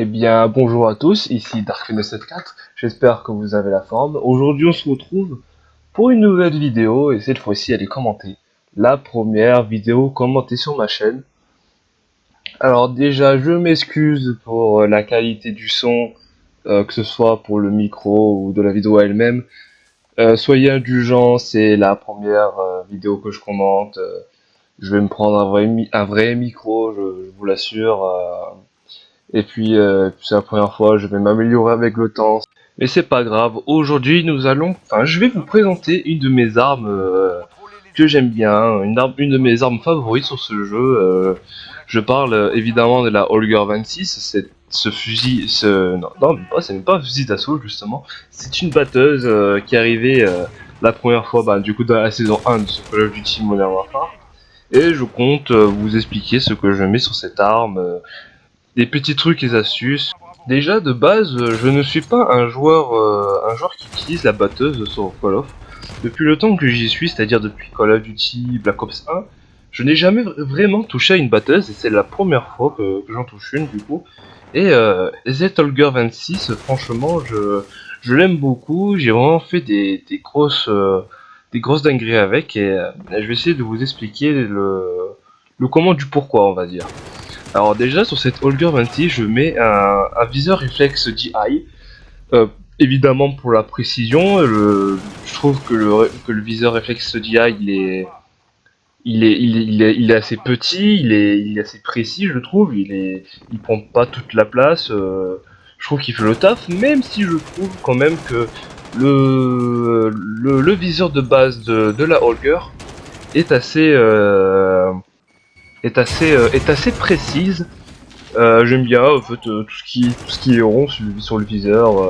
Eh bien, bonjour à tous, ici Dark74, j'espère que vous avez la forme. Aujourd'hui, on se retrouve pour une nouvelle vidéo, et cette fois-ci, elle est commentée. La première vidéo commentée sur ma chaîne. Alors déjà, je m'excuse pour la qualité du son, que ce soit pour le micro ou de la vidéo elle-même. Soyez indulgents, c'est la première vidéo que je commente. Je vais me prendre un vrai micro, je vous l'assure. Et puis, c'est la première fois, je vais m'améliorer avec le temps. Mais c'est pas grave, aujourd'hui je vais vous présenter une de mes armes que j'aime bien, une de mes armes favorites sur ce jeu. Je parle évidemment de la Holger 26, ce fusil, non, même pas, c'est même pas un fusil d'assaut justement. C'est une batteuse qui est arrivée la première fois, du coup, dans la saison 1 de ce Call of Duty Modern Warfare. Et je compte vous expliquer ce que je mets sur cette arme, des petits trucs et astuces. Déjà de base, je ne suis pas un joueur qui utilise la batteuse sur Call of. Depuis le temps que j'y suis, c'est-à-dire depuis Call of Duty Black Ops 1, je n'ai jamais vraiment touché à une batteuse et c'est la première fois que j'en touche une du coup. Et Holger 26, franchement, je l'aime beaucoup. J'ai vraiment fait des grosses dingueries avec et je vais essayer de vous expliquer le comment du pourquoi, on va dire. Alors déjà sur cette Holger 26, je mets un viseur réflexe DI. Euh, Évidemment pour la précision, je trouve que le viseur réflexe DI il est assez petit, il est assez précis je trouve, il prend pas toute la place. Je trouve qu'il fait le taf, même si je trouve quand même que le viseur de base de la Holger est est assez précise. J'aime bien en fait tout ce qui est rond sur le viseur,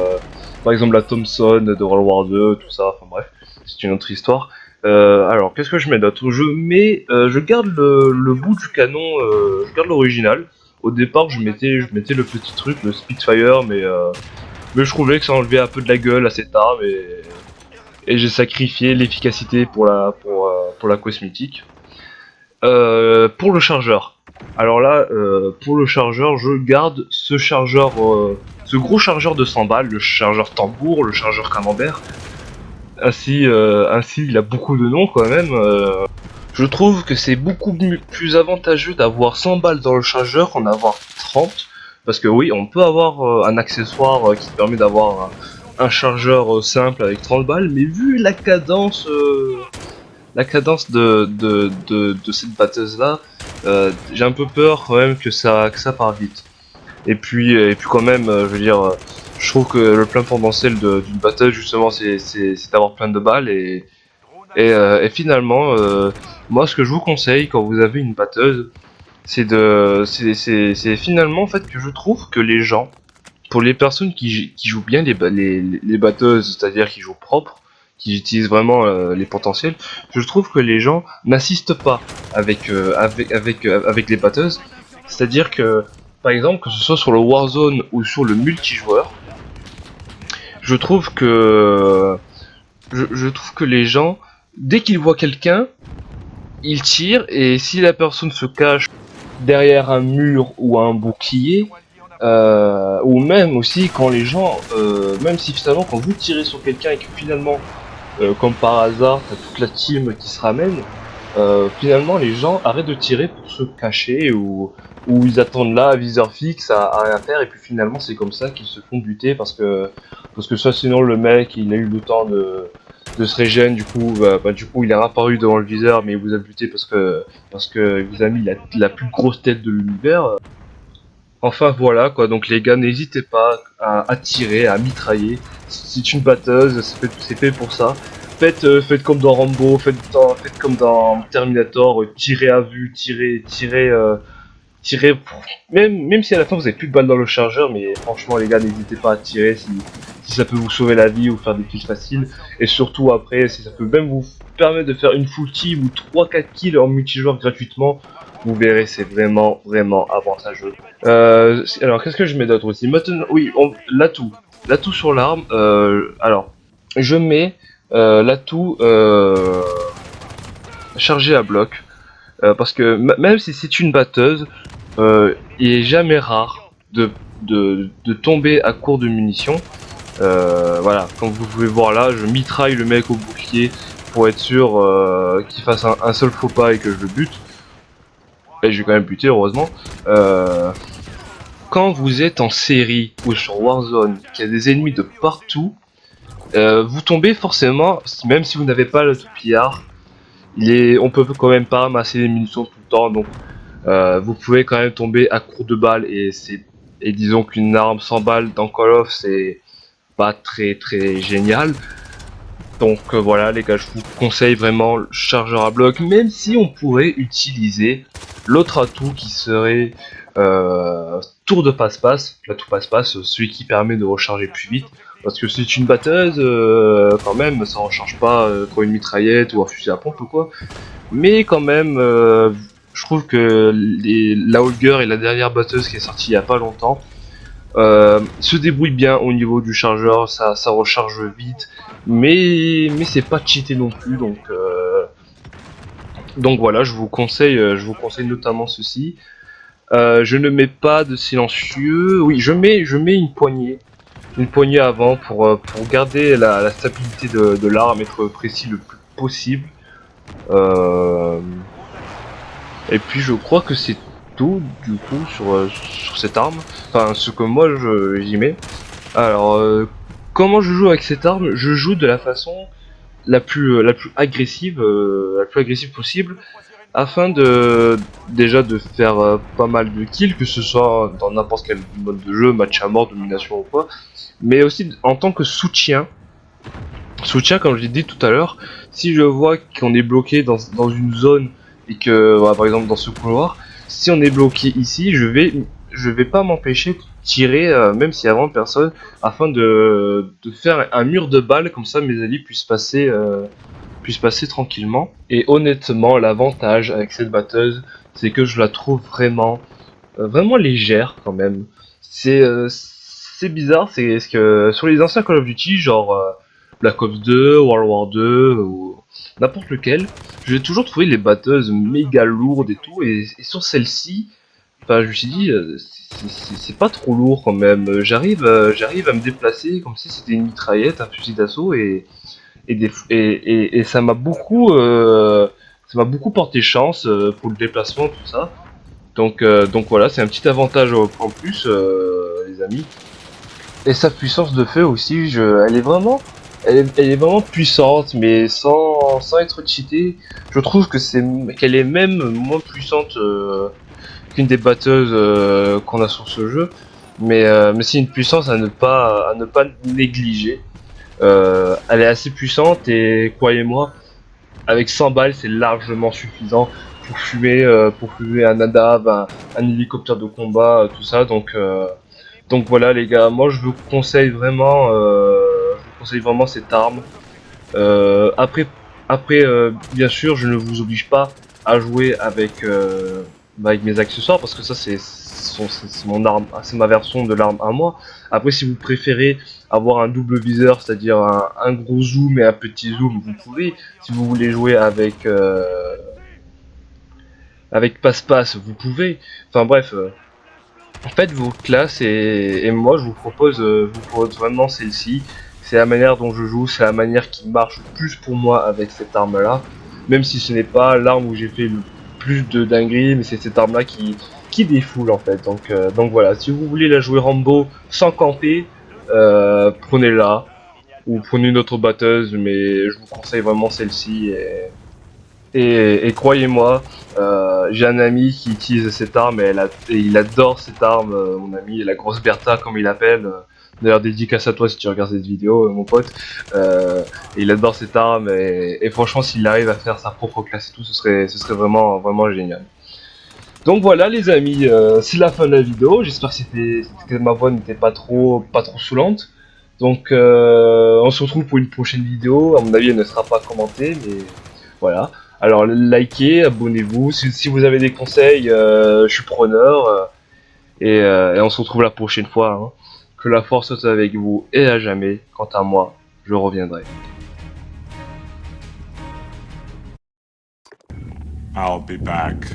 par exemple la Thompson de World War 2, tout ça, enfin bref, c'est une autre histoire. Alors qu'est-ce que je mets d'autre? Je garde le bout du canon, je garde l'original. Au départ je mettais le petit truc, le Spitfire, mais je trouvais que ça enlevait un peu de la gueule à cette arme et j'ai sacrifié l'efficacité pour la cosmétique. Pour le chargeur. Alors là, pour le chargeur, je garde ce gros chargeur de 100 balles, le chargeur tambour, le chargeur camembert. Ainsi, il a beaucoup de noms quand même. Je trouve que c'est beaucoup plus avantageux d'avoir 100 balles dans le chargeur qu'en avoir 30. Parce que oui, on peut avoir un accessoire qui permet d'avoir un chargeur simple avec 30 balles, mais vu la cadence de cette batteuse là, j'ai un peu peur quand même que ça part vite. Et puis quand même, je veux dire, je trouve que le plein potentiel d'une batteuse justement c'est d'avoir plein de balles et finalement, moi ce que je vous conseille quand vous avez une batteuse, c'est finalement en fait que je trouve que les gens, pour les personnes qui jouent bien les batteuses, c'est-à-dire qui jouent propre, qui utilisent vraiment les potentiels, je trouve que les gens n'assistent pas avec les batteuses. C'est-à-dire que, par exemple, que ce soit sur le Warzone ou sur le multijoueur, je trouve que je trouve que les gens, dès qu'ils voient quelqu'un, ils tirent et si la personne se cache derrière un mur ou un bouclier, ou même aussi quand les gens, même si finalement quand vous tirez sur quelqu'un et que finalement, comme par hasard, t'as toute la team qui se ramène, finalement les gens arrêtent de tirer pour se cacher ou ils attendent là à viseur fixe à rien faire et puis finalement c'est comme ça qu'ils se font buter parce que ça sinon le mec il a eu le temps de se régène du coup il est apparu devant le viseur mais il vous a buté parce que il vous a mis la plus grosse tête de l'univers. Enfin voilà quoi, donc les gars, n'hésitez pas à tirer, à mitrailler. C'est une batteuse, c'est fait pour ça. Faites comme dans Rambo, faites comme dans Terminator, tirez à vue, tirez. Même si à la fin vous avez plus de balles dans le chargeur, mais franchement les gars, n'hésitez pas à tirer si ça peut vous sauver la vie ou faire des kills faciles. Et surtout après, si ça peut même vous permettre de faire une full team ou 3-4 kills en multijoueur gratuitement, vous verrez, c'est vraiment avantageux. Alors, qu'est-ce que je mets d'autre aussi? Maintenant, oui, l'atout. L'atout sur l'arme. Alors, je mets l'atout chargé à bloc. Parce que même si c'est une batteuse, il est jamais rare de tomber à court de munitions. Voilà, comme vous pouvez voir là, je mitraille le mec au bouclier pour être sûr qu'il fasse un seul faux pas et que je le bute. Et j'ai quand même buté, heureusement. Quand vous êtes en série ou sur Warzone, qu'il y a des ennemis de partout, vous tombez forcément, même si vous n'avez pas le toupillard, on peut quand même pas ramasser les munitions tout le temps, donc vous pouvez quand même tomber à court de balles et disons qu'une arme sans balles dans Call of c'est pas très très génial. Donc voilà les gars, je vous conseille vraiment le chargeur à bloc, même si on pourrait utiliser l'autre atout qui serait tour de passe-passe, l'atout passe-passe, celui qui permet de recharger plus vite. Parce que c'est une batteuse, quand même, ça recharge pas comme une mitraillette ou un fusil à pompe ou quoi. Mais quand même, je trouve que la Holger et la dernière batteuse qui est sortie il y a pas longtemps se débrouille bien au niveau du chargeur, ça recharge vite, mais c'est pas cheaté non plus, donc voilà, je vous conseille notamment ceci. Je ne mets pas de silencieux, oui, je mets une poignée avant pour garder la stabilité de l'arme, être précis le plus possible. Euh, et puis je crois que c'est tout du coup sur cette arme, enfin ce que moi j'y mets. Alors, comment je joue avec cette arme? Je joue de la façon la plus agressive possible, afin déjà de faire pas mal de kills, que ce soit dans n'importe quel mode de jeu, match à mort, domination ou quoi, mais aussi en tant que soutien. Soutien, comme je l'ai dit tout à l'heure, si je vois qu'on est bloqué dans une zone et que, voilà, par exemple dans ce couloir, si on est bloqué ici, je vais pas m'empêcher de tirer, même s'il y a vraiment personne, afin de faire un mur de balles, comme ça mes alliés puissent passer tranquillement. Et honnêtement, l'avantage avec cette batteuse, c'est que je la trouve vraiment légère quand même. C'est bizarre, c'est ce que sur les anciens Call of Duty, genre Black Ops 2, World War 2 ou n'importe lequel, j'ai toujours trouvé les batteuses méga lourdes et tout, et sur celle-ci, enfin je me suis dit c'est pas trop lourd quand même. J'arrive à me déplacer comme si c'était une mitraillette, un fusil d'assaut et ça m'a beaucoup porté chance pour le déplacement tout ça. Donc voilà, c'est un petit avantage en plus, les amis. Et sa puissance de feu aussi, elle est vraiment puissante, mais sans être cheatée. Je trouve qu'elle est même moins puissante qu'une des batteuses qu'on a sur ce jeu. Mais c'est une puissance à ne pas négliger. Elle est assez puissante et croyez-moi, avec 100 balles, c'est largement suffisant pour fumer un ADAV, un hélicoptère de combat, tout ça. Donc voilà les gars, moi je vous conseille vraiment cette arme. Après, bien sûr, je ne vous oblige pas à jouer avec mes accessoires parce que ça c'est mon arme, c'est ma version de l'arme à moi. Après, si vous préférez avoir un double viseur, c'est-à-dire un gros zoom et un petit zoom, vous pouvez. Si vous voulez jouer avec passe-passe, vous pouvez. Enfin bref, faites vos classes et moi je vous propose vraiment celle-ci. C'est la manière dont je joue, c'est la manière qui marche le plus pour moi avec cette arme-là. Même si ce n'est pas l'arme où j'ai fait le plus de dingueries, mais c'est cette arme-là qui défoule en fait. Donc voilà, si vous voulez la jouer Rambo sans camper, prenez-la. Ou prenez une autre batteuse, mais je vous conseille vraiment celle-ci. Et croyez-moi, j'ai un ami qui utilise cette arme et il adore cette arme, mon ami, la grosse Bertha comme il l'appelle. D'ailleurs, dédicace à toi si tu regardes cette vidéo, mon pote. Et il adore cette arme et franchement, s'il arrive à faire sa propre classe et tout, ce serait vraiment génial. Donc voilà les amis, c'est la fin de la vidéo. J'espère que ma voix n'était pas trop saoulante. Donc on se retrouve pour une prochaine vidéo. À mon avis, elle ne sera pas commentée, mais voilà. Alors likez, abonnez-vous. Si vous avez des conseils, je suis preneur. Et on se retrouve la prochaine fois, hein. Que la force soit avec vous et à jamais. Quant à moi, je reviendrai. I'll be back.